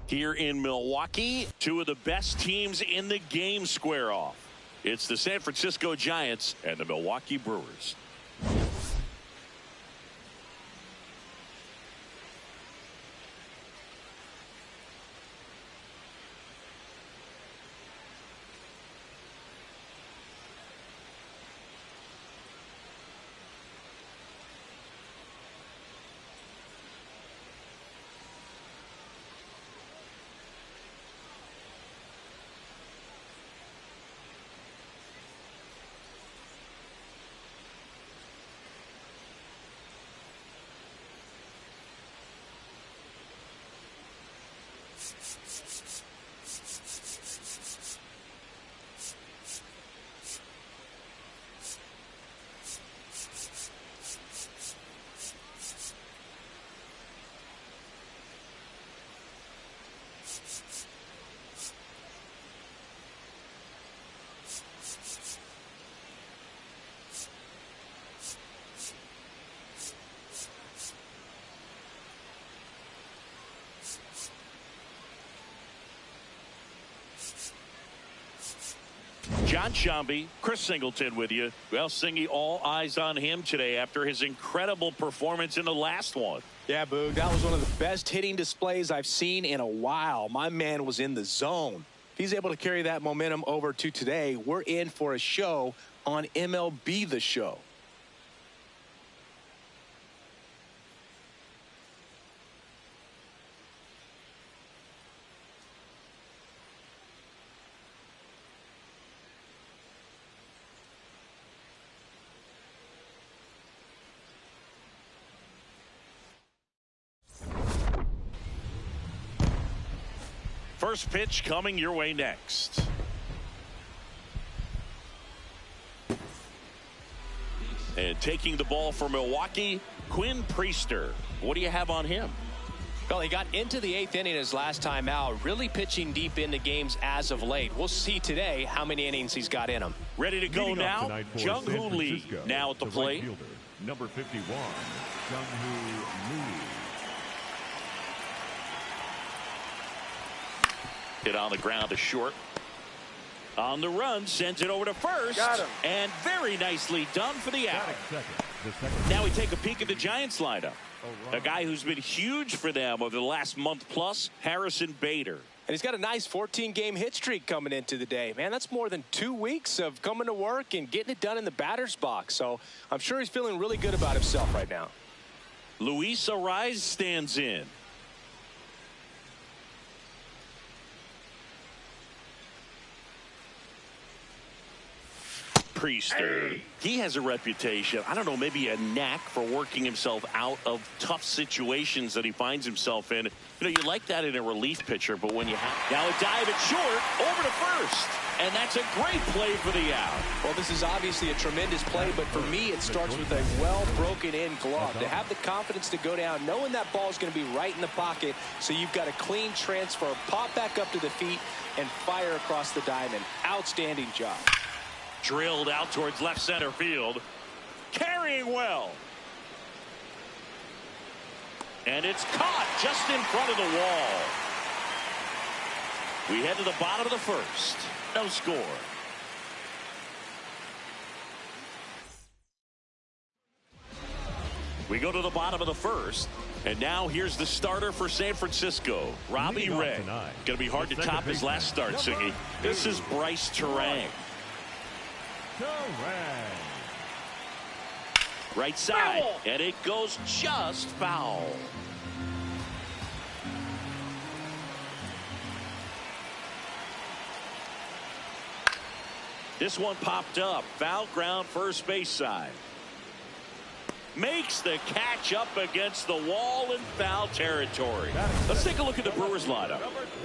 Here in Milwaukee, two of the best teams in the game square off. It's the San Francisco Giants and the Milwaukee Brewers. John Shambi, Chris Singleton with you. Well, Singy, all eyes on him today after his incredible performance in the last one. Yeah, Boog, that was one of the best hitting displays I've seen in a while. My man was in the zone. If he's able to carry that momentum over to today, we're in for a show on MLB The Show. First pitch coming your way next. And taking the ball for Milwaukee, Quinn Priester. What do you have on him? Well, he got into the 8th inning his last time out, really pitching deep into games as of late. We'll see today how many innings he's got in him. Ready to go now. Jung-Hoo Lee now at the plate. Right fielder, number 51, Jung-Hoo Lee. Hit on the ground to short. On the run, sends it over to first. Got him. And very nicely done for the out. Now we take a peek at the Giants lineup. A guy who's been huge for them over the last month plus, Harrison Bader. And he's got a nice 14-game hit streak coming into the day. Man, that's more than 2 weeks of coming to work and getting it done in the batter's box. So I'm sure he's feeling really good about himself right now. Luis Ariz stands in. Priester. He has a reputation, I don't know, maybe a knack for working himself out of tough situations that he finds himself in. You know, you like that in a relief pitcher, but when you have... Now a dive at short, over to first. And that's a great play for the out. Well, this is obviously a tremendous play, but for me, it starts with a well-broken-in glove. To have the confidence to go down, knowing that ball is going to be right in the pocket, so you've got a clean transfer, pop back up to the feet, and fire across the diamond. Outstanding job. Drilled out towards left center field. Carrying well. And it's caught just in front of the wall. We head to the bottom of the first. No score. We go to the bottom of the first. And now here's the starter for San Francisco, Robbie Ray. Going to be hard to top his last start, Singy. This is Bryce Terang. Right side, and it goes just foul. This one popped up. Foul ground, first base side. Makes the catch up against the wall in foul territory. Let's take a look at the Brewers lineup.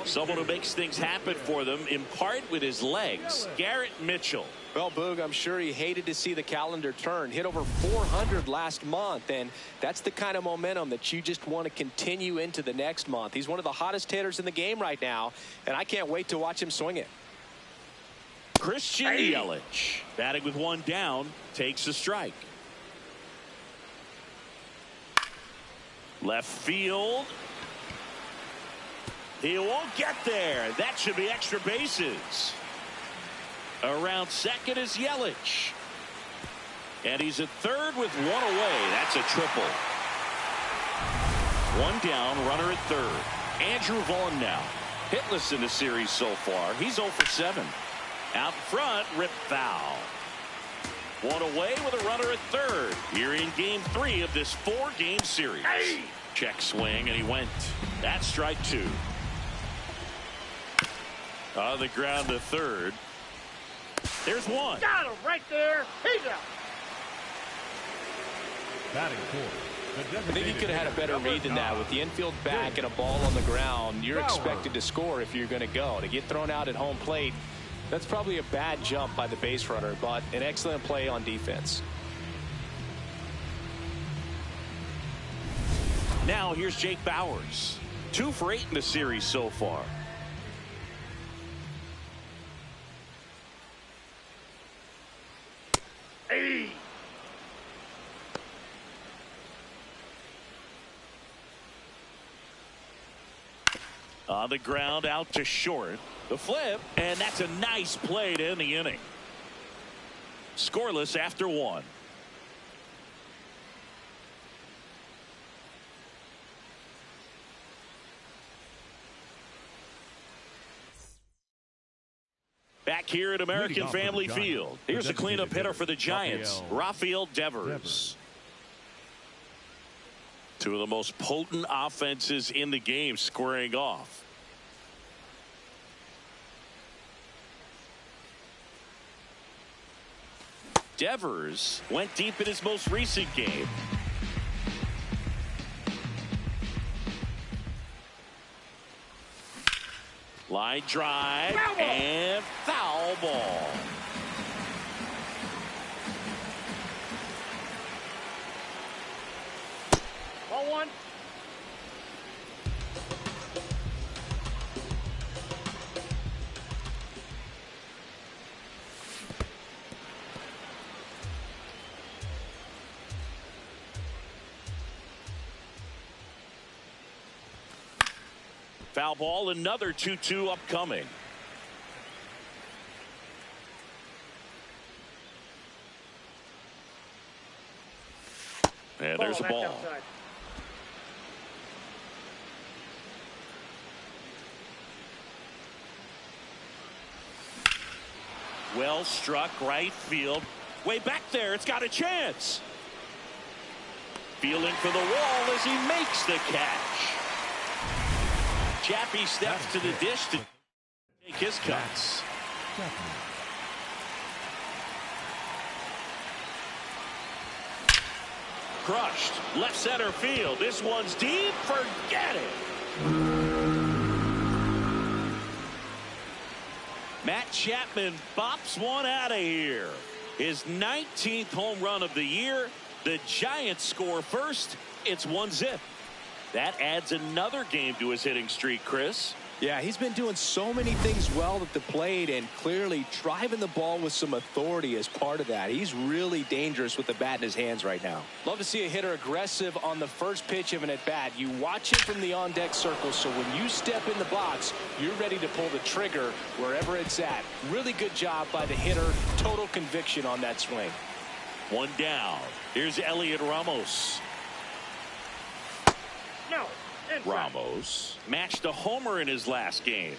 Someone who makes things happen for them, in part with his legs, Garrett Mitchell. Well, Boog, I'm sure he hated to see the calendar turn. Hit over 400 last month, and that's the kind of momentum that you just want to continue into the next month. He's one of the hottest hitters in the game right now, and I can't wait to watch him swing it. Christian Yelich, batting with one down, takes a strike. Left field. He won't get there. That should be extra bases. Around second is Yelich. And he's at third with one away. That's a triple. One down, runner at third. Andrew Vaughn now. Hitless in the series so far. He's 0 for 7. Out front, rip foul. One away with a runner at third. Here in game 3 of this 4-game series. Check swing, and he went. That's strike 2. On the ground to third. There's one. Got him right there. He's out. Batting fourth. I think he could have had a better read than that. With the infield back and a ball on the ground, you're expected to score if you're going to go. To get thrown out at home plate, that's probably a bad jump by the base runner, but an excellent play on defense. Now here's Jake Bauers. 2 for 8 in the series so far. On the ground, out to short. The flip, and that's a nice play to end the inning. Scoreless after 1. Back here at American Family Field. Here's the cleanup hitter for the Giants, Rafael Devers. Two of the most potent offenses in the game squaring off. Devers went deep in his most recent game. Line drive and foul ball. Ball one. Foul ball, another 2-2 upcoming. And there's a ball. Outside. Well struck, right field. Way back there, it's got a chance. Feeling for the wall as he makes the catch. Chappie steps to the dish to take his cuts. Crushed. Left center field. This one's deep. Forget it. Matt Chapman bops one out of here. His 19th home run of the year. The Giants score first. It's 1-0. That adds another game to his hitting streak, Chris. Yeah, he's been doing so many things well at the plate and clearly driving the ball with some authority as part of that. He's really dangerous with the bat in his hands right now. Love to see a hitter aggressive on the first pitch of an at-bat. You watch him from the on-deck circle, so when you step in the box, you're ready to pull the trigger wherever it's at. Really good job by the hitter. Total conviction on that swing. One down. Here's Elliot Ramos. No. Inside. Ramos matched a homer in his last game.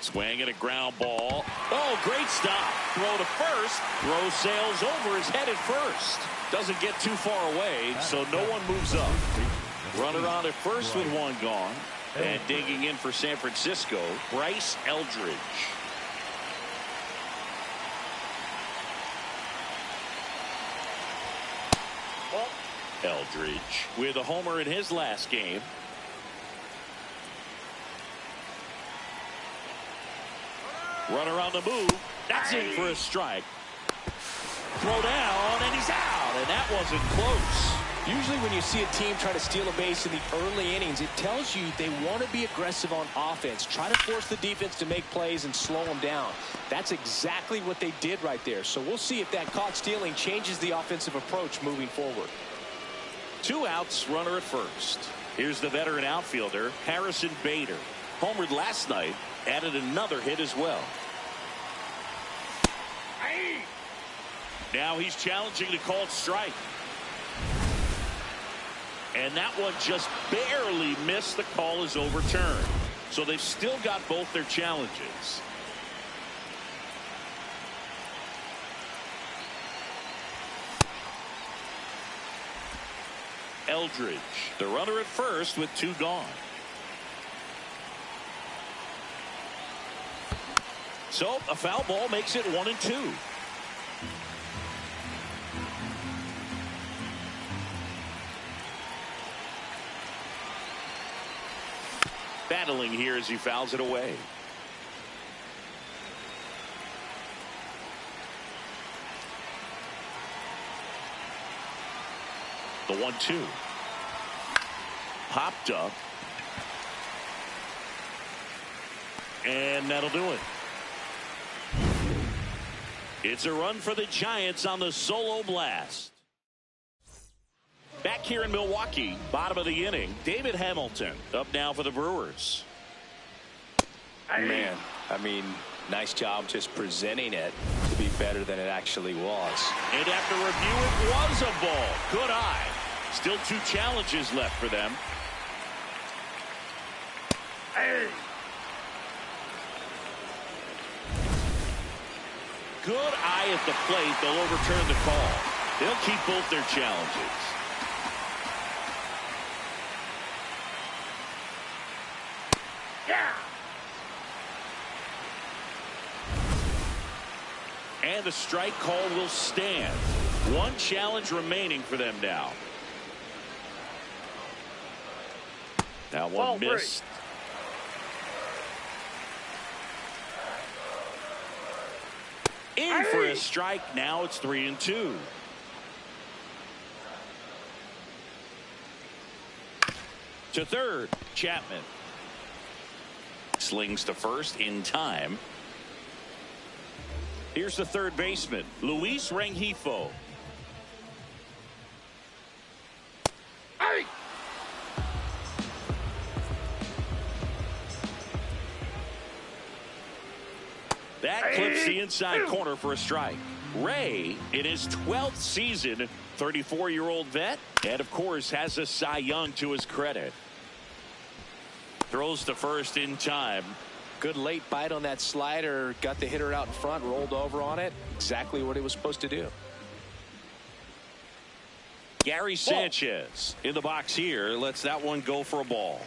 Swing and a ground ball. Oh, great stop. Throw to first. Throw sails over his head at first. Doesn't get too far away, so no one moves up. Runner on at first with one gone. And digging in for San Francisco, Bryce Eldridge. Eldridge with a homer in his last game. Runner on the move. That's in for a strike. Throw down, and he's out, and that wasn't close. Usually when you see a team try to steal a base in the early innings, it tells you they want to be aggressive on offense. Try to force the defense to make plays and slow them down. That's exactly what they did right there. So we'll see if that caught stealing changes the offensive approach moving forward. 2 outs, runner at first. Here's the veteran outfielder, Harrison Bader. Homered last night, added another hit as well. Now he's challenging the called strike. And that one just barely missed. The call is overturned. So they've still got both their challenges. Eldridge, the runner at first with 2 gone. So a foul ball makes it 1-2. Battling here as he fouls it away. The 1-2. Popped up. And that'll do it. It's a run for the Giants on the solo blast. Back here in Milwaukee, bottom of the inning, David Hamilton up now for the Brewers. Man, I mean, nice job just presenting it to be better than it actually was. And after review, it was a ball. Good eye. Still 2 challenges left for them. Hey. Good eye at the plate. They'll overturn the call. They'll keep both their challenges. Yeah. And the strike call will stand. 1 challenge remaining for them now. That one missed. In for a strike. Now it's 3-2. To third, Chapman. Slings to first in time. Here's the third baseman, Luis Rengifo. Hey. That clips the inside corner for a strike. Ray, in his 12th season, 34-year-old vet, and of course has a Cy Young to his credit. Throws to first in time. Good late bite on that slider. Got the hitter out in front, rolled over on it. Exactly what he was supposed to do. Gary Sanchez in the box here. Lets that one go for a ball.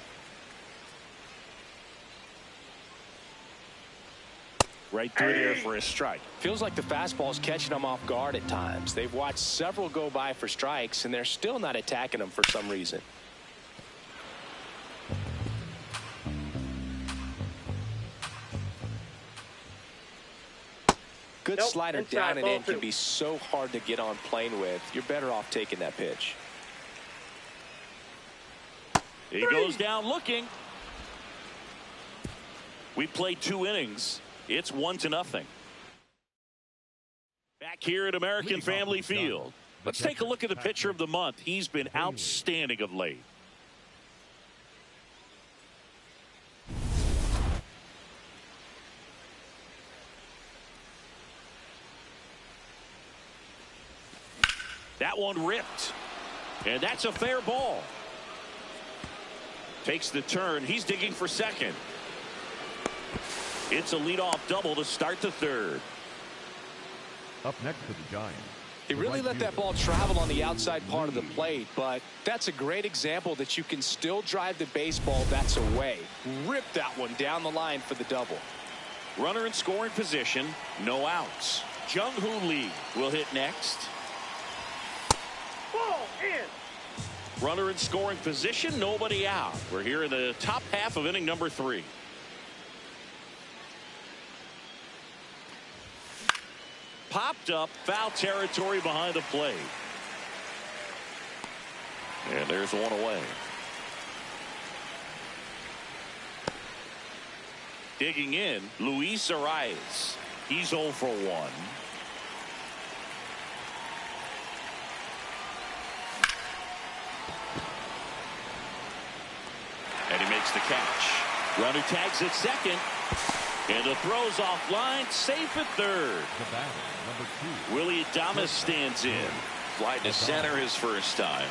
Right through there for a strike. Feels like the fastball is catching them off guard at times. They've watched several go by for strikes, and they're still not attacking them for some reason. Good slider down and in can be so hard to get on plane with. You're better off taking that pitch. He goes down looking. We played 2 innings. It's 1-0. Back here at American Family Field. Let's take a look at the pitcher of the month. He's been outstanding of late. That one ripped. And that's a fair ball. Takes the turn. He's digging for second. It's a leadoff double to start the third. Up next for the Giants. He really let that ball travel on the outside part of the plate, but that's a great example that you can still drive the baseball that's away. Rip that one down the line for the double. Runner in scoring position, no outs. Jung-Hoo Lee will hit next. Ball in. Runner in scoring position, nobody out. We're here in the top half of inning number 3. Popped up, foul territory behind the plate. And there's one away. Digging in, Luis Arias. He's 0 for 1. And he makes the catch. Runner tags at second. And the throw's offline, safe at third. The batter, number 2. Willie Adames stands in. Fly to center his first time.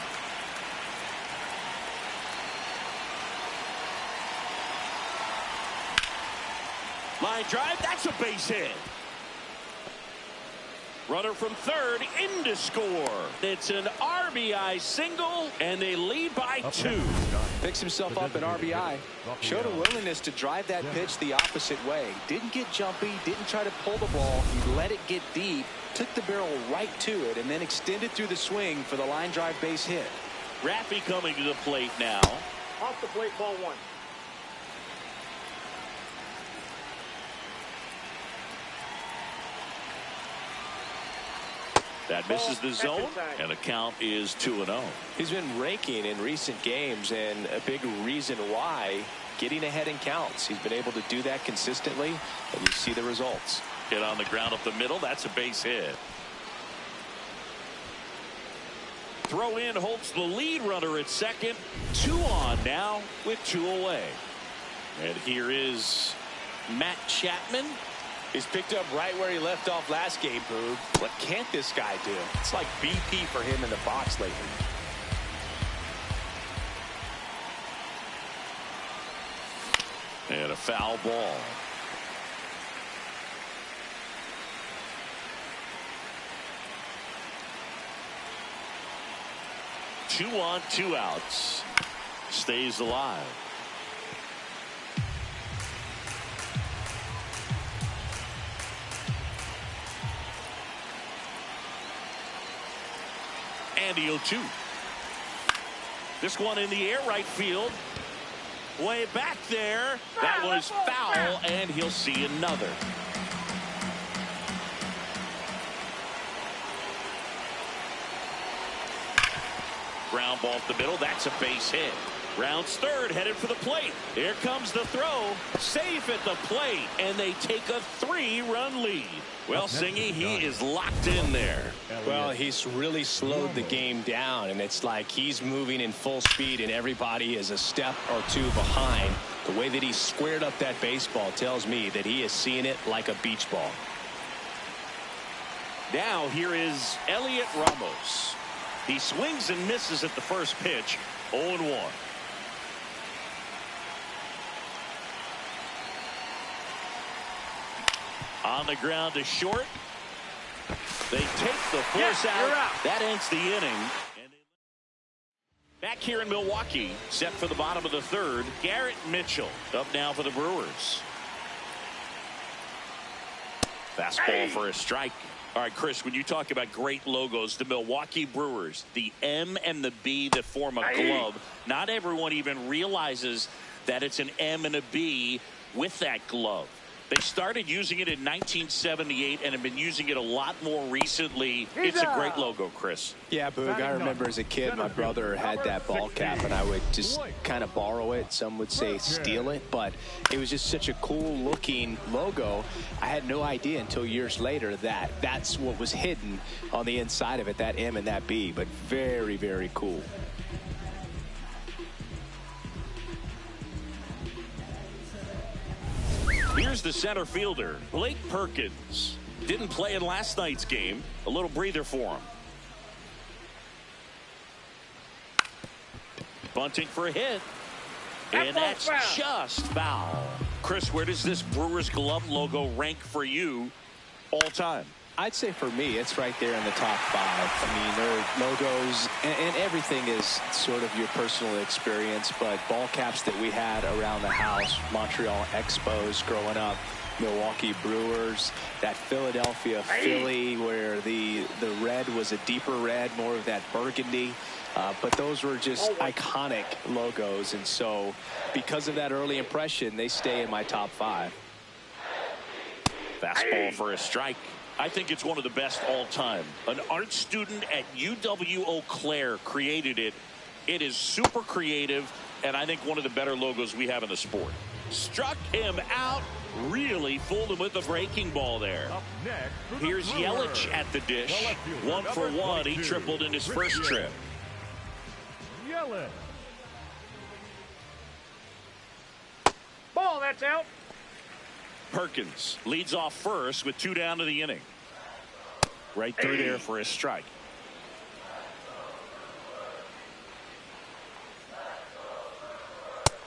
Line drive, that's a base hit. Runner from third in to score. It's an RBI single, and they lead by 2. Picks himself up an RBI. Showed a willingness to drive that pitch the opposite way. Didn't get jumpy, didn't try to pull the ball. He let it get deep, took the barrel right to it, and then extended through the swing for the line drive base hit. Raffy coming to the plate now. Off the plate, ball 1. That misses the zone, and the count is 2-0. He's been raking in recent games, and a big reason why, getting ahead in counts. He's been able to do that consistently, and you see the results. Hit on the ground up the middle. That's a base hit. Throw in Holtz, the lead runner at second. 2 on now with 2 away. And here is Matt Chapman. He's picked up right where he left off last game, Boog. What can't this guy do? It's like BP for him in the box lately. And a foul ball. Two on, two outs. Stays alive. And the 0-2. This one in the air, right field. Way back there. That one is foul, and he'll see another. Ground ball up the middle. That's a base hit. Rounds third, headed for the plate. Here comes the throw. Safe at the plate, and they take a 3-run lead. Well, Singy, he is locked in there. Well, he's really slowed the game down, and it's like he's moving in full speed, and everybody is a step or two behind. The way that he squared up that baseball tells me that he is seeing it like a beach ball. Now here is Elliot Ramos. He swings and misses at the first pitch. 0-1. On the ground to short. They take the force out. That ends the inning. Back here in Milwaukee, set for the bottom of the third. Garrett Mitchell up now for the Brewers. Fastball for a strike. All right, Chris, when you talk about great logos, the Milwaukee Brewers, the M and the B that form a glove, not everyone even realizes that it's an M and a B with that glove. They started using it in 1978 and have been using it a lot more recently. It's a great logo, Chris. Yeah, Boog, I remember as a kid, my brother had that ball cap, and I would just kind of borrow it. Some would say steal it, but it was just such a cool-looking logo. I had no idea until years later that that's what was hidden on the inside of it, that M and that B, but very, very cool. Here's the center fielder, Blake Perkins. Didn't play in last night's game. A little breather for him. Bunting for a hit. And that's just foul. Chris, where does this Brewers glove logo rank for you all time? I'd say for me, it's right there in the top 5. I mean, their logos and everything is sort of your personal experience, but ball caps that we had around the house, Montreal Expos growing up, Milwaukee Brewers, that Philadelphia Philly where the red was a deeper red, more of that burgundy. But those were just iconic logos, and so because of that early impression, they stay in my top 5. Fastball for a strike. I think it's one of the best all time. An art student at UW-Eau Claire created it. It is super creative, and I think one of the better logos we have in the sport. Struck him out. Really fooled him with the breaking ball there. Here's Yelich at the dish. 1 for 1. He tripled in his first trip. Yelich. Ball, that's out. Perkins leads off first with 2 down to the inning. Right through there for a strike.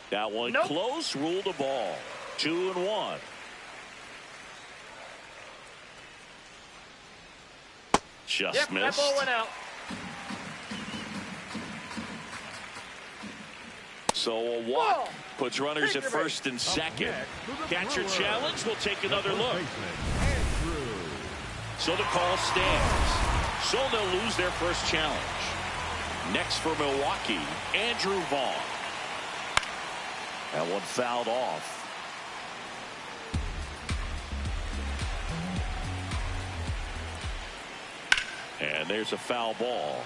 That one close, ruled a ball. 2-1. Just missed. That ball went out. So a walk puts runners at first and second. Catcher challenge. We'll take another look. So the call stands. So they'll lose their first challenge. Next for Milwaukee, Andrew Vaughn. That one fouled off. And there's a foul ball.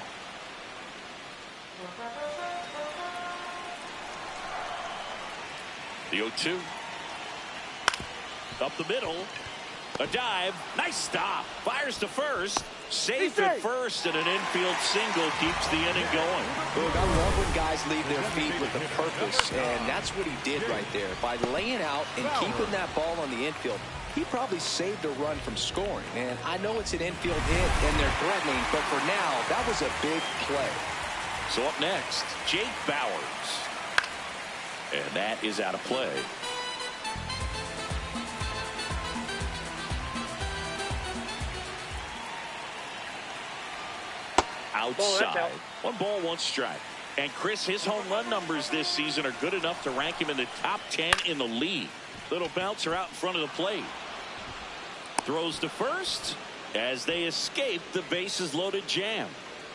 The 0-2. Up the middle. A dive. Nice stop. Fires to first. Safe at first, and an infield single keeps the inning going. Look, I love when guys leave their feet with a purpose, and that's what he did right there. By laying out and keeping that ball on the infield, he probably saved a run from scoring. And I know it's an infield hit, and they're threatening, but for now, that was a big play. So up next, Jake Bauers. And that is out of play. outside. 1 ball, 1 strike. And Chris, his home run numbers this season are good enough to rank him in the top 10 in the league. Little bouncer out in front of the plate. Throws to first as they escape the bases loaded jam.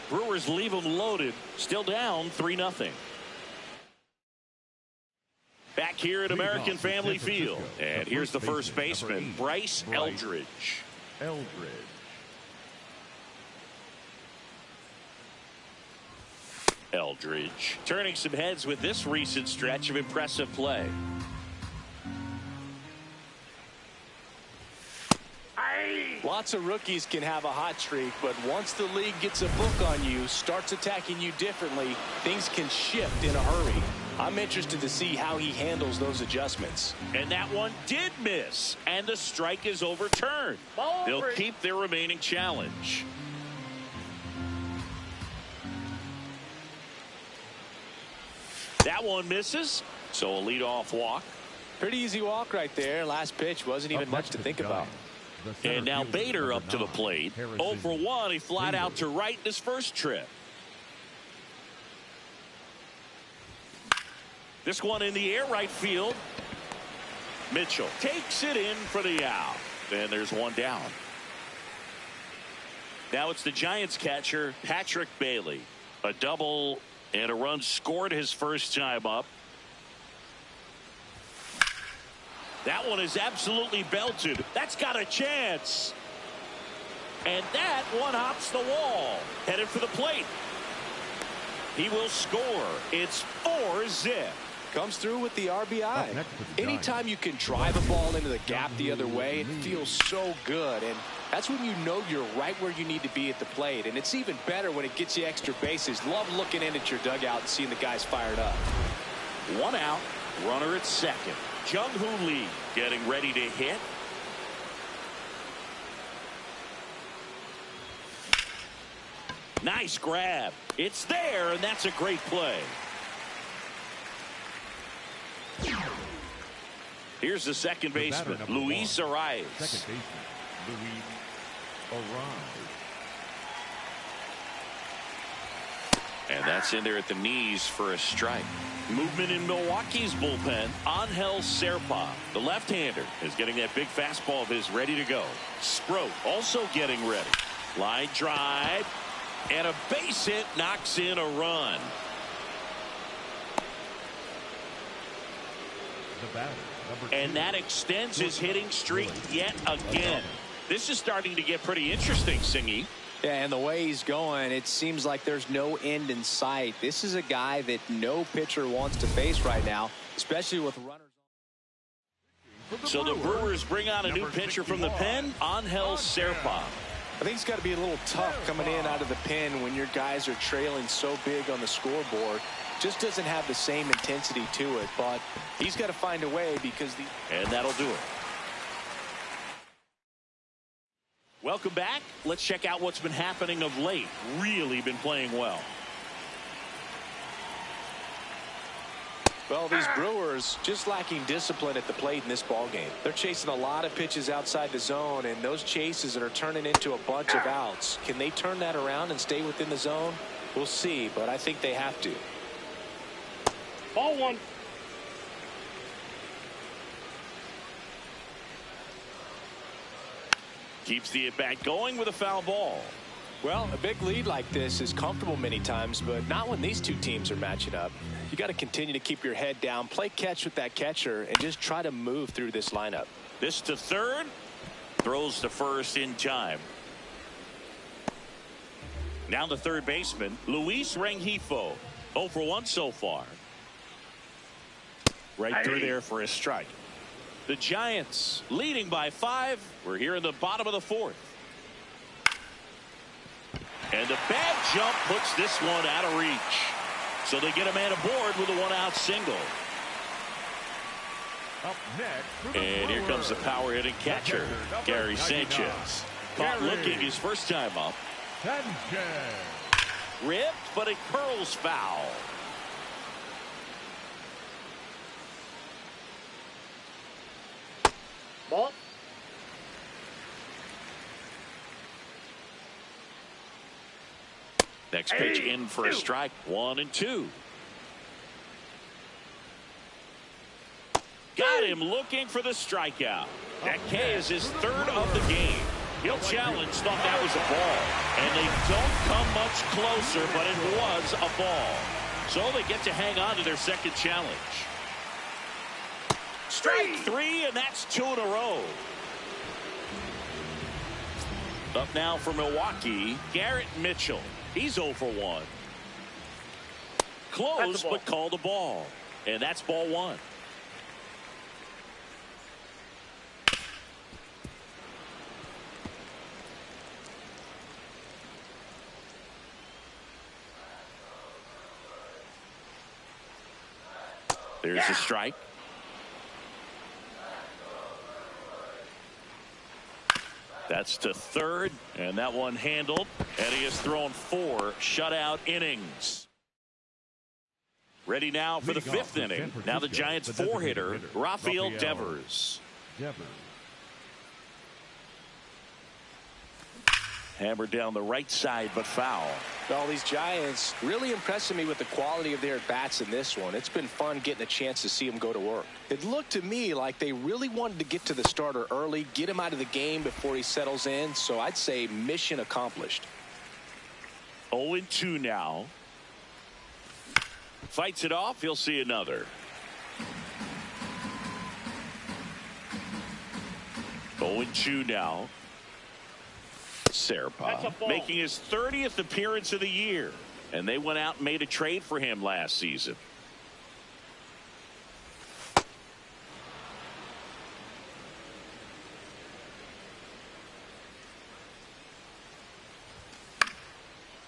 Brewers leave them loaded, still down 3-0. Back here at American Family Field. And here's the first baseman, Bryce Eldridge. Eldridge turning some heads with this recent stretch of impressive play. Lots of rookies can have a hot streak, but once the league gets a book on you, starts attacking you differently, things can shift in a hurry. I'm interested to see how he handles those adjustments. And that one did miss, and the strike is overturned. They'll keep their remaining challenge. That one misses, so a leadoff walk. Pretty easy walk right there. Last pitch wasn't even much to think about. And now Bader up to the plate. 0 for 1. He flied out to right in his first trip. This one in the air, right field. Mitchell takes it in for the out. And there's 1 down. Now it's the Giants catcher, Patrick Bailey. A double and a run scored his first time up. That one is absolutely belted. That's got a chance. And that one hops the wall. Headed for the plate. He will score. It's 4-0. Comes through with the RBI. Anytime you can drive a ball into the gap the other way, it feels so good. And that's when you know you're right where you need to be at the plate. And it's even better when it gets you extra bases. Love looking in at your dugout and seeing the guys fired up. 1 out. Runner at second. Jung-Hoo Lee getting ready to hit. Nice grab. It's there, and that's a great play. Here's the second baseman, Luis Arias. Second baseman, Luis Arias. And that's in there at the knees for a strike. Movement in Milwaukee's bullpen. Angel Serpa, the left-hander, is getting that big fastball of his ready to go. Sproat also getting ready. Line drive. And a base hit knocks in a run. And that extends his hitting streak yet again. This is starting to get pretty interesting, Singy. Yeah, and the way he's going, it seems like there's no end in sight. This is a guy that no pitcher wants to face right now, especially with runners. So the Brewers bring out a new pitcher from the pen, Angel Serpa. I think it's got to be a little tough coming in out of the pen when your guys are trailing so big on the scoreboard. Just doesn't have the same intensity to it, but he's got to find a way because the... And that'll do it. Welcome back. Let's check out what's been happening of late. Really been playing well. Well, these Brewers just lacking discipline at the plate in this ballgame. They're chasing a lot of pitches outside the zone, and those chases are turning into a bunch of outs. Can they turn that around and stay within the zone? We'll see, but I think they have to. Ball 1. Keeps the at-bat going with a foul ball. Well, a big lead like this is comfortable many times, but not when these two teams are matching up. You got to continue to keep your head down, play catch with that catcher, and just try to move through this lineup. This to third. Throws to first in time. Now the third baseman, Luis Rengifo. 0 for 1 so far. Right through there for a strike. The Giants leading by 5. We're here in the bottom of the 4th. And a bad jump puts this one out of reach. So they get a man aboard with a 1-out single. Up next, and here comes the power hitting catcher, Gary Sanchez. Caught looking his first time up. Ripped, but it curls foul. Ball. Next pitch in for a strike. 1-2. Got him looking for the strikeout. That K is his third of the game. He'll challenge, thought that was a ball. And they don't come much closer, but it was a ball. So they get to hang on to their second challenge. Strike 3, and that's 2 in a row. Up now for Milwaukee, Garrett Mitchell. He's 0 for 1. Close, but called a ball. And that's ball 1. There's a strike. That's to third, and that one handled, and he has thrown 4 shutout innings. Ready now for the 5th inning. Now the Giants' 4-hitter, Rafael Devers. Hammered down the right side, but foul. Well, these Giants really impressing me with the quality of their at-bats in this one. It's been fun getting a chance to see them go to work. It looked to me like they really wanted to get to the starter early, get him out of the game before he settles in. So I'd say mission accomplished. 0-2 now. Fights it off. He'll see another. 0-2 now. Serpa making his 30th appearance of the year, and they went out and made a trade for him last season.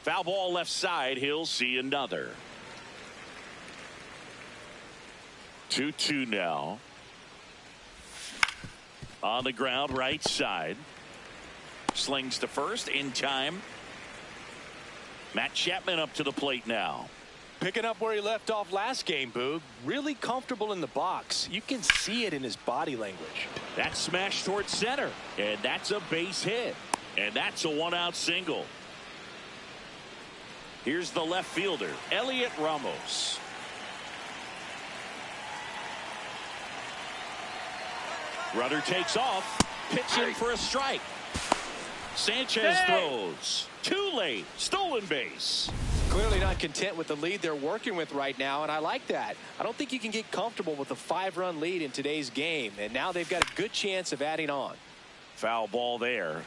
Foul ball left side. He'll see another. 2-2 now. On the ground right side. Slings to first in time. Matt Chapman up to the plate now. Picking up where he left off last game, Boog. Really comfortable in the box. You can see it in his body language. That's smashed towards center, and that's a base hit, and that's a 1-out single. Here's the left fielder, Elliot Ramos. Runner takes off, pitching for a strike. Sanchez throws. Too late. Stolen base. Clearly not content with the lead they're working with right now, and I like that. I don't think you can get comfortable with a 5-run lead in today's game, and now they've got a good chance of adding on. Foul ball there.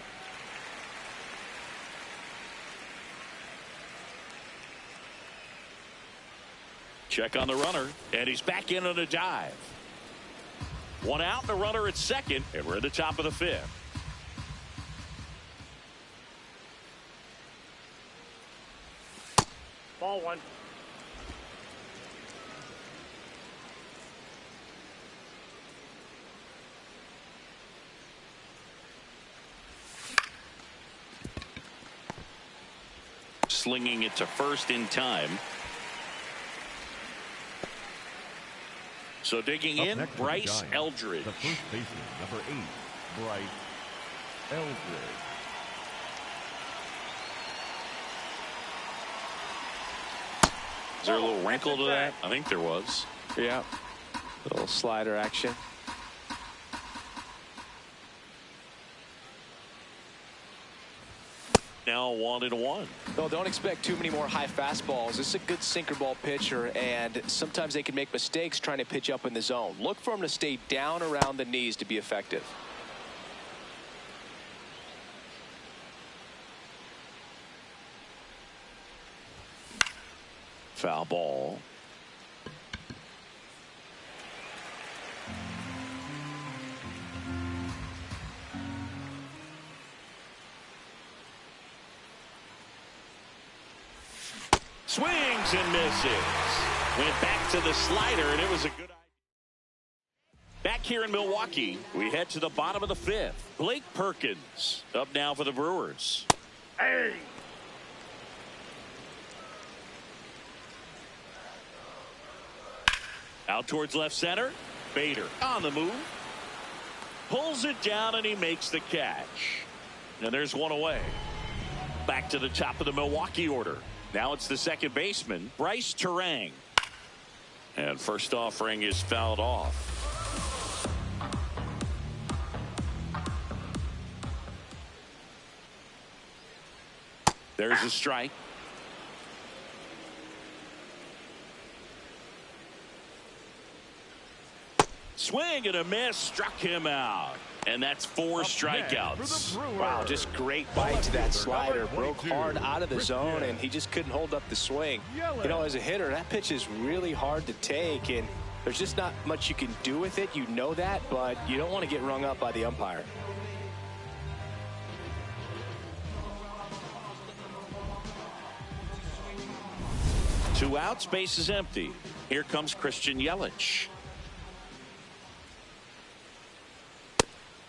Check on the runner, and he's back in on a dive. 1 out, and the runner at second, and we're at the top of the 5th. Ball 1. Slinging it to first in time. So digging in, Bryce Eldridge. The first baseman, number 8, Bryce Eldridge. Is there a little wrinkle to that? I think there was. Yeah. A little slider action. Now 1-1. Well, don't expect too many more high fastballs. This is a good sinker ball pitcher, and sometimes they can make mistakes trying to pitch up in the zone. Look for him to stay down around the knees to be effective. Foul ball. Swings and misses. Went back to the slider, and it was a good idea. Back here in Milwaukee, we head to the bottom of the 5th. Blake Perkins up now for the Brewers. Hey! Out towards left center. Bader on the move. Pulls it down, and he makes the catch. And there's one away. Back to the top of the Milwaukee order. Now it's the second baseman, Bryce Terang. And first offering is fouled off. There's a strike. Swing and a miss, struck him out. And that's 4 strikeouts. Wow, just great bite to that slider. Broke hard out of the zone, and he just couldn't hold up the swing. You know, as a hitter, that pitch is really hard to take, and there's just not much you can do with it. You know that, but you don't want to get rung up by the umpire. Two outs, base is empty. Here comes Christian Yelich.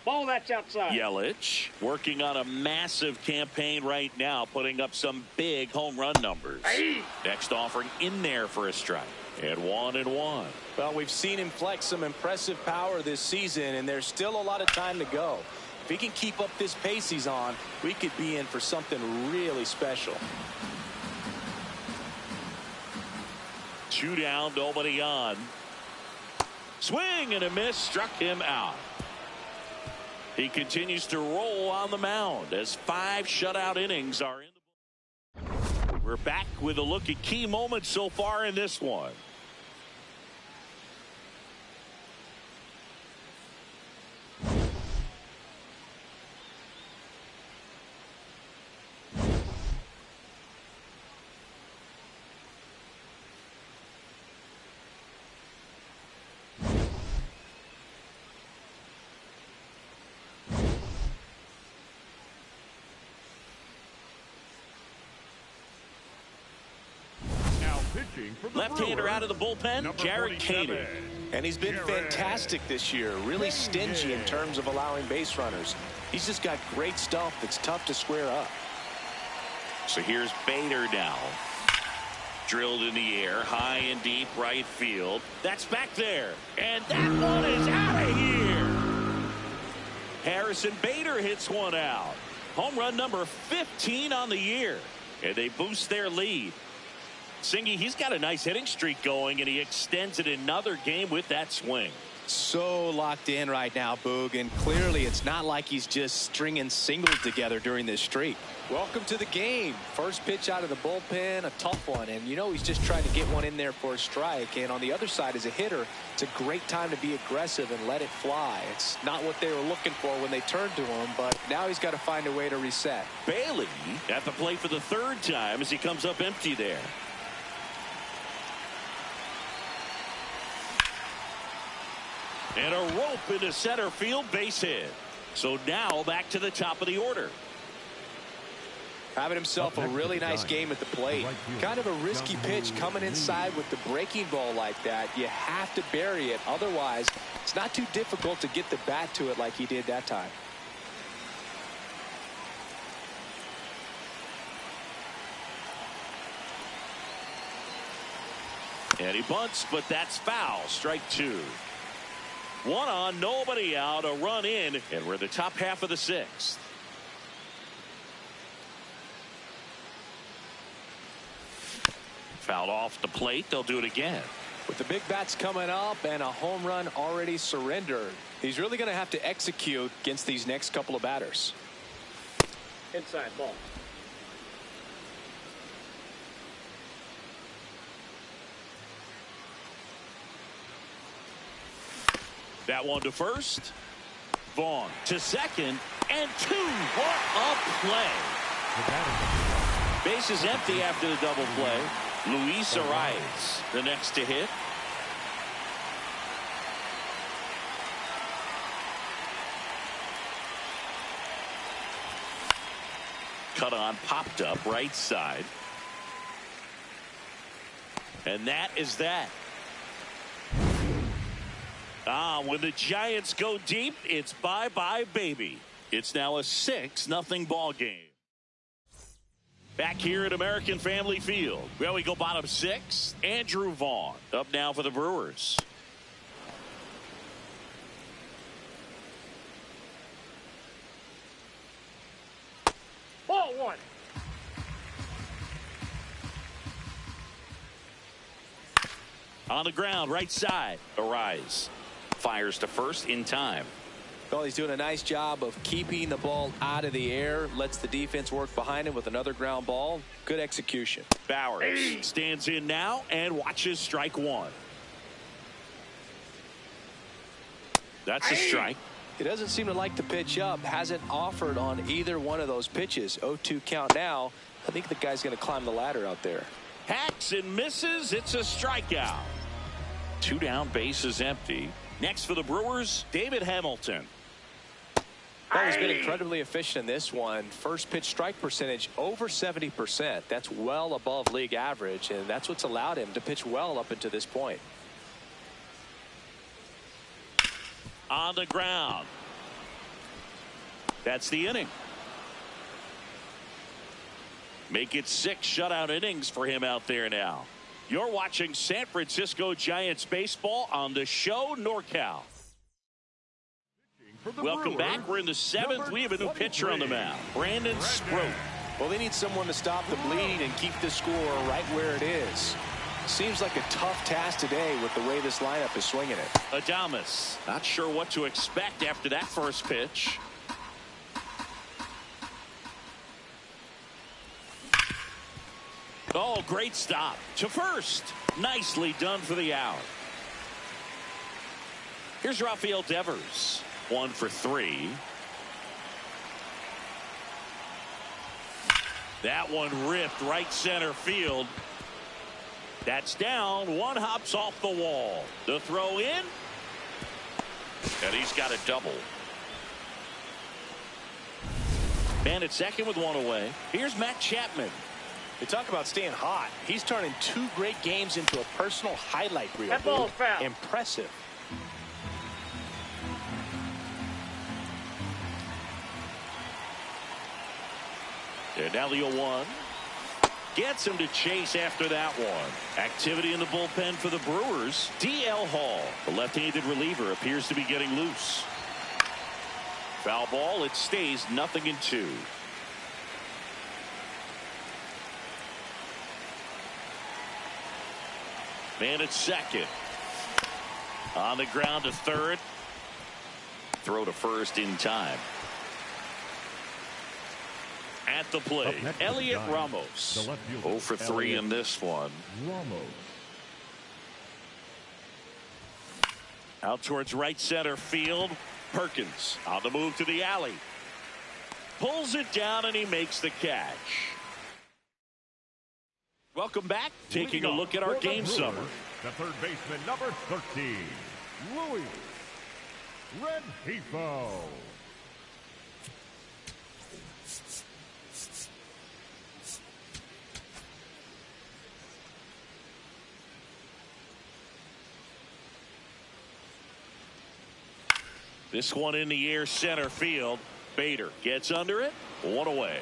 Ball that's outside. Yelich working on a massive campaign right now, putting up some big home run numbers. Hey. Next offering in there for a strike. And 1-1. Well, we've seen him flex some impressive power this season, and there's still a lot of time to go. If he can keep up this pace he's on, we could be in for something really special. 2 down, nobody on. Swing and a miss, struck him out. He continues to roll on the mound as 5 shutout innings are in the book. We're back with a look at key moments so far in this one. Left-hander out of the bullpen, Jared Kaden. And he's been fantastic this year. Really stingy in terms of allowing base runners. He's just got great stuff that's tough to square up. So here's Bader now. Drilled in the air, high and deep right field. That's back there. And that one is out of here. Harrison Bader hits one out. Home run number 15 on the year. And they boost their lead. Singy, he's got a nice hitting streak going, and he extends it another game with that swing. So locked in right now, Boog, and clearly it's not like he's just stringing singles together during this streak. Welcome to the game. First pitch out of the bullpen, a tough one, and you know he's just trying to get one in there for a strike. And on the other side, as a hitter, it's a great time to be aggressive and let it fly. It's not what they were looking for when they turned to him, but now he's got to find a way to reset. Bailey at the plate for the 3rd time as he comes up empty there. And a rope into center field, base hit. So now back to the top of the order. Having himself a really nice game at the plate. Kind of a risky pitch coming inside with the breaking ball like that. You have to bury it. Otherwise, it's not too difficult to get the bat to it like he did that time. And he bunts, but that's foul. Strike 2. 1 on, nobody out, a run in, and we're in the top half of the 6th. Fouled off the plate. They'll do it again. With the big bats coming up and a home run already surrendered, he's really going to have to execute against these next couple of batters. Inside ball. That one to first. Vaughn to second. And 2. What a play. Base is empty after the double play. Luis Arias, the next to hit. Cut on, popped up, right side. And that is that. When the Giants go deep, it's bye-bye, baby. It's now a 6-0 ball game. Back here at American Family Field. Well, we go bottom 6. Andrew Vaughn up now for the Brewers. Ball 1. On the ground, right side. Arise. Fires to first in time. Well, he's doing a nice job of keeping the ball out of the air. Lets the defense work behind him with another ground ball. Good execution. Bowers stands in now and watches strike one. That's a strike. He doesn't seem to like the pitch up. Hasn't offered on either one of those pitches. 0-2 count now. I think the guy's going to climb the ladder out there. Hacks and misses. It's a strikeout. 2 down, bases empty. Next for the Brewers, David Hamilton. Well, he's been incredibly efficient in this one. First pitch strike percentage over 70%. That's well above league average, and that's what's allowed him to pitch well up until this point. On the ground. That's the inning. Make it 6 shutout innings for him out there now. You're watching San Francisco Giants baseball on the show NorCal. Welcome back. We're in the 7th. We have a new pitcher on the mound, Brandon Sproat. Well, they need someone to stop the bleed and keep the score right where it is. Seems like a tough task today with the way this lineup is swinging it. Adames, not sure what to expect after that first pitch. Oh, great stop to first. Nicely done for the out. Here's Rafael Devers. 1 for 3. That one ripped right center field. That's down. One hops off the wall. The throw in. And he's got a double. Man at second with 1 away. Here's Matt Chapman. They talk about staying hot. He's turning 2 great games into a personal highlight reel. That ball's foul. Impressive. And now the 0-1. Gets him to chase after that one. Activity in the bullpen for the Brewers. D.L. Hall, the left-handed reliever, appears to be getting loose. Foul ball. It stays 0-2. Man at second. On the ground to third. Throw to first in time. At the plate, Elliot Ramos. 0 for 3 in this one. Out towards right center field. Perkins on the move to the alley. Pulls it down and he makes the catch. Welcome back. Taking a look at our game summary. The third baseman, number 13, Louis Rengifo. This one in the air, center field. Bader gets under it. 1 away.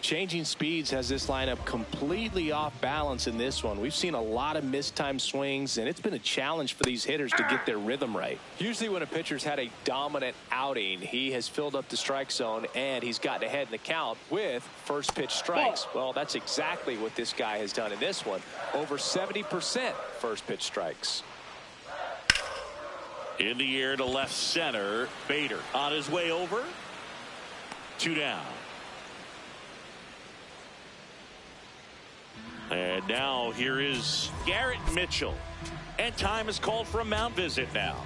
Changing speeds has this lineup completely off balance in this one. We've seen a lot of mistimed swings, and it's been a challenge for these hitters to get their rhythm right. Usually when a pitcher's had a dominant outing, he has filled up the strike zone, and he's gotten ahead in the count with first pitch strikes. Well, that's exactly what this guy has done in this one. Over 70% first pitch strikes. In the air to left center. Bader on his way over. 2 down. And now here is Garrett Mitchell. And time is called for a mound visit now.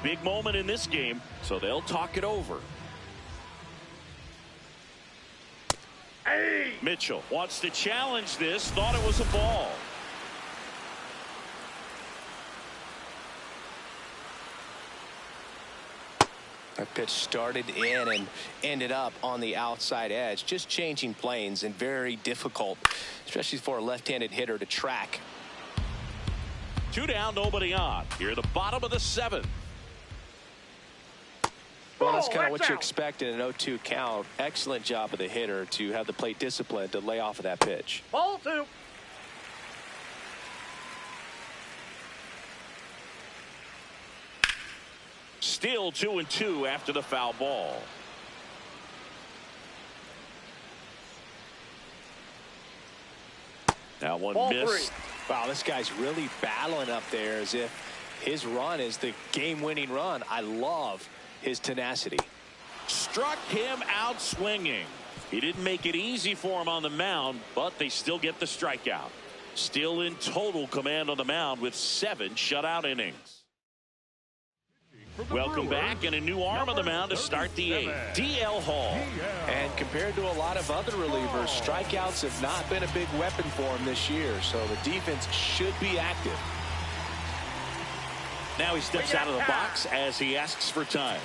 Big moment in this game, so they'll talk it over. Hey! Mitchell wants to challenge this. Thought it was a ball. That pitch started in and ended up on the outside edge. Just changing planes and very difficult, especially for a left-handed hitter to track. 2 down, nobody on. Here at the bottom of the 7th. Well, that's kind of what you expect in an 0-2 count. Excellent job of the hitter to have the plate discipline to lay off of that pitch. Ball 2. Still 2-2 after the foul ball. That one Ball missed. 3. Wow, this guy's really battling up there as if his run is the game-winning run. I love his tenacity. Struck him out swinging. He didn't make it easy for him on the mound, but they still get the strikeout. Still in total command on the mound with 7 shutout innings. Welcome back, and a new arm on the mound to start the 8th, DL Hall. And compared to a lot of other relievers, strikeouts have not been a big weapon for him this year, so the defense should be active. Now he steps out of the box as he asks for time.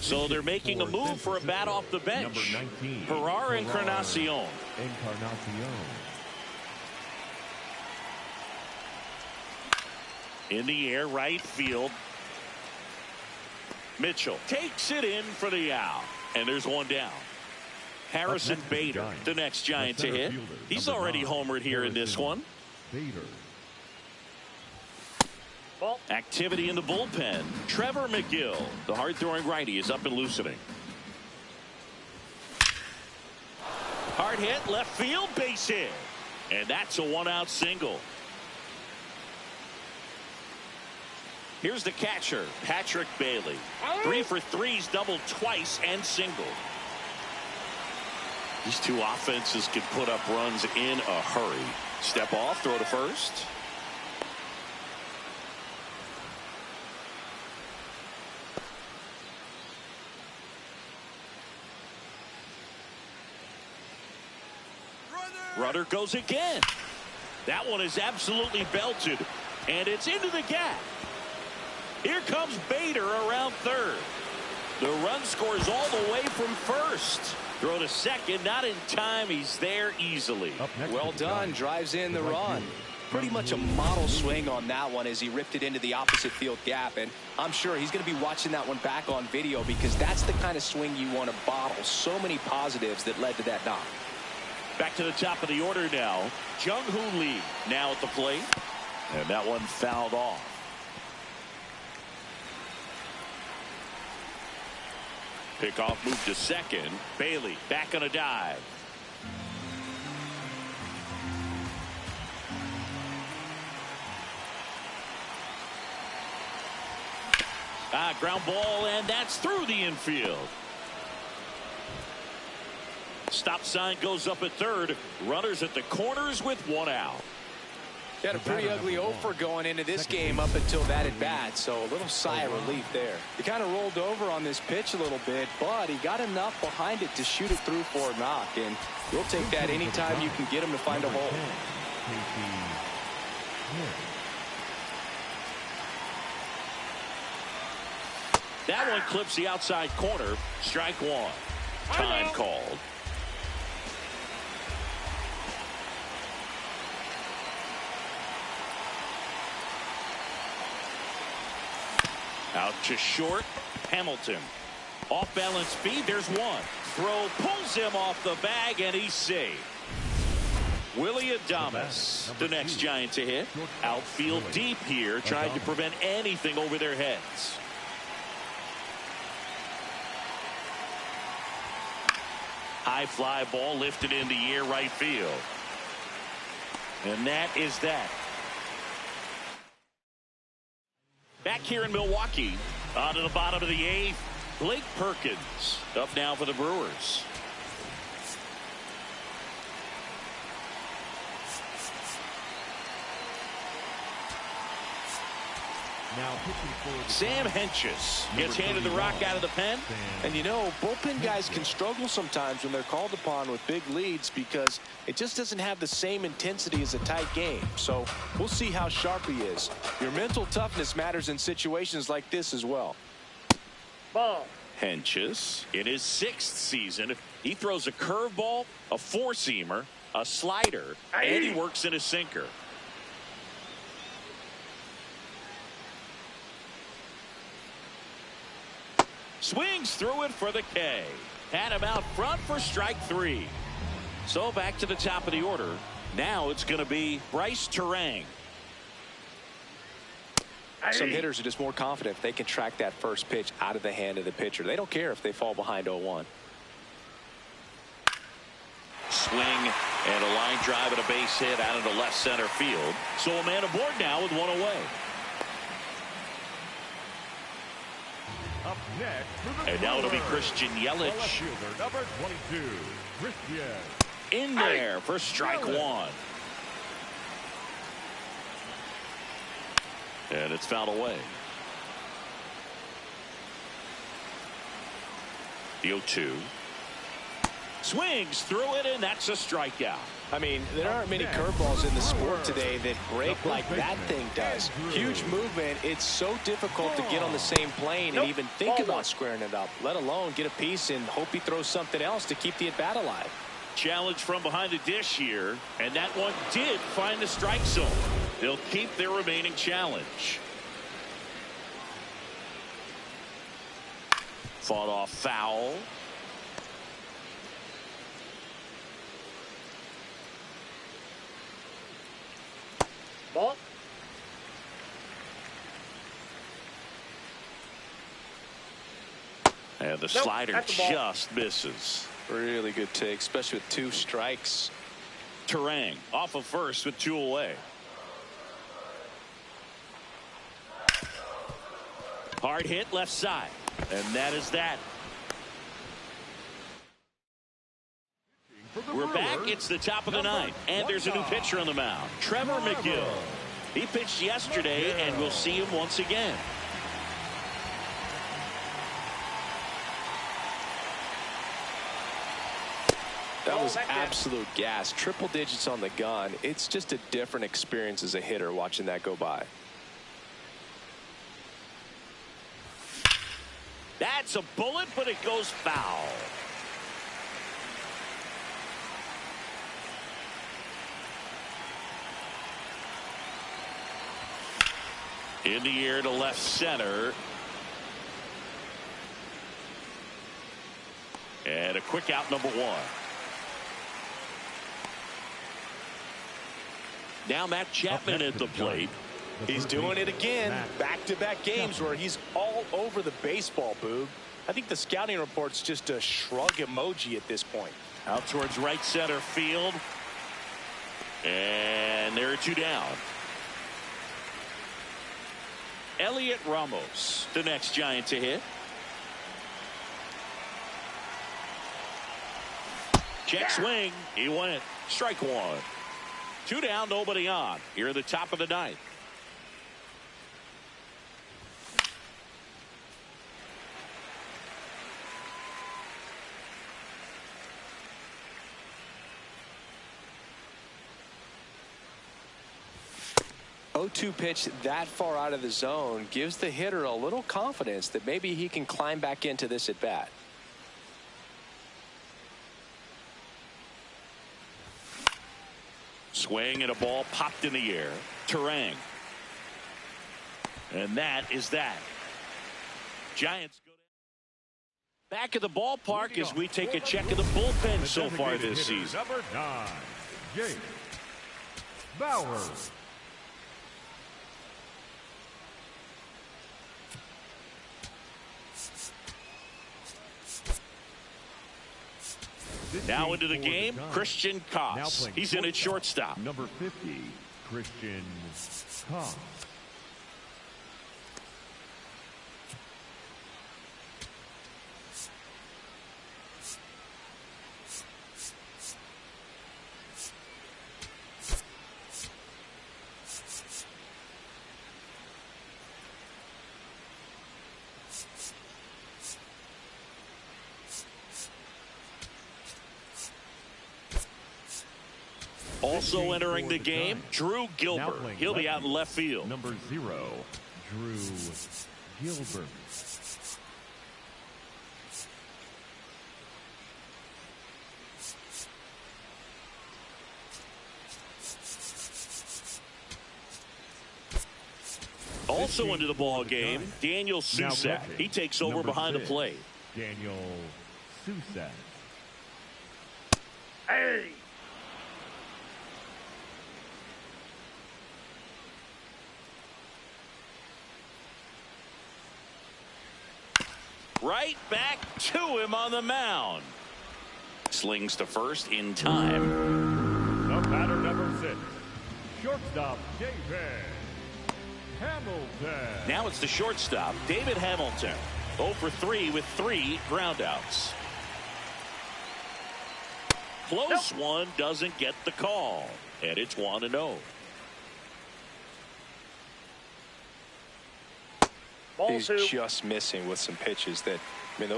So they're making a move for a bat off the bench. Encarnacion. In the air, right field. Mitchell takes it in for the out. And there's one down. Harrison Bader, the next Giant to hit. He's already homered here in this one. Activity in the bullpen. Trevor McGill, the hard-throwing righty, is up and loosening. Hard hit, left field, base hit. And that's a one-out single. Here's the catcher, Patrick Bailey. 3 for 3s, doubled twice and singled. These two offenses can put up runs in a hurry. Step off, throw to first. Runner goes again. That one is absolutely belted, and it's into the gap. Here comes Bader around third. The run scores all the way from first. Throw to second, not in time. He's there easily. Well done, drives in the run. Pretty much a model swing on that one as he ripped it into the opposite field gap, and I'm sure he's going to be watching that one back on video because that's the kind of swing you want to bottle. So many positives that led to that knock. Back to the top of the order now. Jung-Hoo Lee now at the plate. And that one fouled off. Pickoff move to second. Bailey back on a dive. Ground ball, and that's through the infield. Stop sign goes up at third. Runners at the corners with one out. Got a pretty ugly offer going into this game up until that at bat, so a little sigh of relief there. He kind of rolled over on this pitch a little bit, but he got enough behind it to shoot it through for a knock, and you'll take that anytime you can get him to find a hole. That one clips the outside corner. Strike one. Time called. Out to short. Hamilton. Off balance speed. There's one. Throw pulls him off the bag, and he's safe. Willie Adames, the next Giant to hit. Outfield deep here, trying to prevent anything over their heads. High fly ball lifted in the air, right field. And that is that. Back here in Milwaukee, on to the bottom of the 8th, Blake Perkins up now for the Brewers. Now pitching for the Sam Hentges gets handed the rock out of the pen. And you know, bullpen guys can struggle sometimes when they're called upon with big leads because it just doesn't have the same intensity as a tight game. So we'll see how sharp he is. Your mental toughness matters in situations like this as well. Ball. Hentges in his 6th season. He throws a curveball, a 4-seamer, a slider, and he works in a sinker. Swings through it for the K. Had him out front for strike 3. So back to the top of the order. Now it's going to be Bryce Terang. Some hitters are just more confident if they can track that first pitch out of the hand of the pitcher. They don't care if they fall behind 0-1. Swing and a line drive and a base hit out into left center field. So a man aboard now with 1 away. Up next for the And now it'll be Brewers, Christian the left Yelich fielder, number 22, Christian. in there for strike 1. And it's fouled away. The 0-2. Swings through it, and that's a strikeout. I mean, there aren't many curveballs in the sport today that break like that thing does. Huge movement. It's so difficult to get on the same plane and even think about squaring it up, let alone get a piece and hope he throws something else to keep the at-bat alive. Challenge from behind the dish here, and that one did find the strike zone. They'll keep their remaining challenge. Fought off foul. Ball. And the slider that's the ball. just misses. Really good take, especially with 2 strikes. Terang off of first with 2 away. Hard hit left side. And that is that. We're back. It's the top of the 9th. And there's a new pitcher on the mound. Trevor McGill. He pitched yesterday, and we'll see him once again. That was absolute gas. Triple digits on the gun. It's just a different experience as a hitter watching that go by. That's a bullet, but it goes foul. In the air to left center. And a quick out, number 1. Now Matt Chapman at the plate. He's doing it again. Back-to-back games where he's all over the baseball, Boog. I think the scouting report's just a shrug emoji at this point. Out towards right center field. And there are 2 down. Elliot Ramos, the next Giant to hit. Check swing. He went. Strike 1. 2 down, nobody on. Here at the top of the 9th. O2 pitch that far out of the zone gives the hitter a little confidence that maybe he can climb back into this at bat. Swing and a ball popped in the air. Terang. And that is that. Giants go back at the ballpark as we take a check of the bullpen so far this season. Number 9, Jake Bauer. Now into the game, Christian Koss. He's in at shortstop. Number 50, Christian Koss. Also entering for the game, Giants. Drew Now Gilbert. playing He'll be out in lefty, left field. Number 0, Drew Gilbert. Also into the ball game, Daniel Now Susak. looking, He takes over number behind the 6, plate. Daniel Susak. Hey! Right back to him on the mound. Slings to first in time. The batter, number 6, shortstop David Hamilton. Now it's the shortstop, David Hamilton. 0 for 3 with 3 groundouts. Close one, doesn't get the call. And it's 1-0. Ball He's 2. just missing with some pitches that, I mean,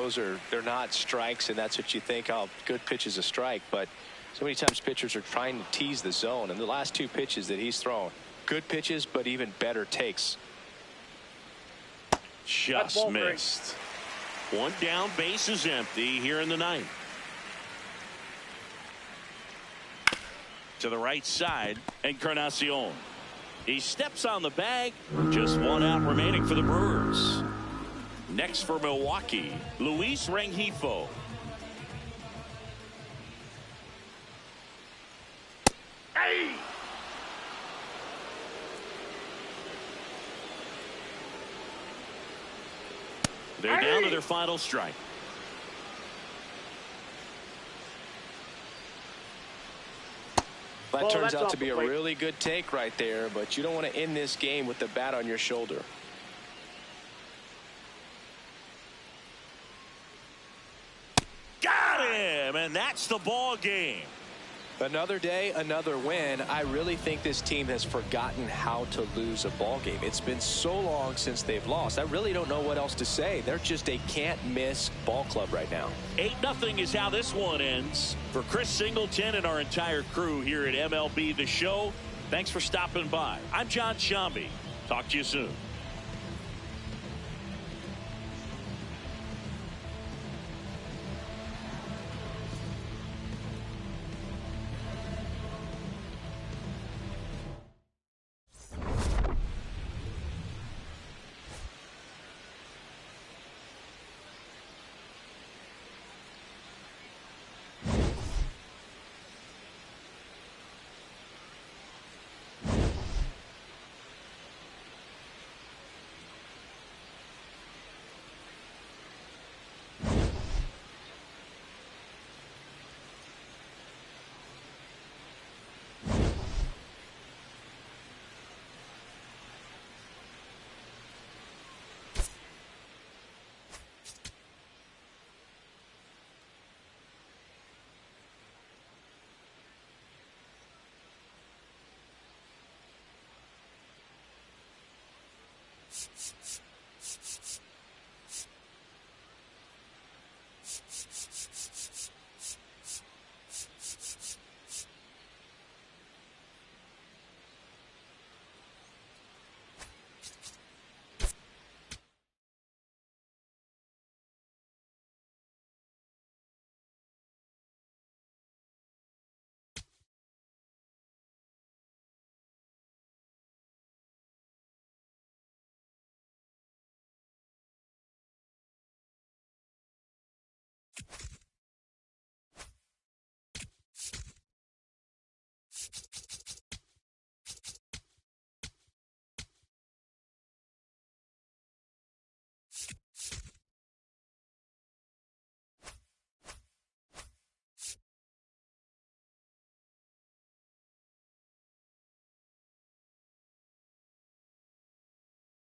they're not strikes, and that's what you think, oh, good pitch is a strike. But so many times pitchers are trying to tease the zone, and the last 2 pitches that he's thrown, good pitches, but even better takes. Just missed. 1 down, base is empty here in the 9th. To the right side, Encarnacion. He steps on the bag. Just 1 out remaining for the Brewers. Next for Milwaukee, Luis Rengifo. Hey! They're down to their final strike. That Well, turns that's out off to be the a plate. really good take right there, but you don't want to end this game with the bat on your shoulder. Got him, and that's the ball game. Another day, another win. I really think this team has forgotten how to lose a ball game. It's been so long since they've lost. I really don't know what else to say. They're just a can't-miss ball club right now. 8-0 is how this one ends. For Chris Singleton and our entire crew here at MLB The Show, thanks for stopping by. I'm John Shambi. Talk to you soon.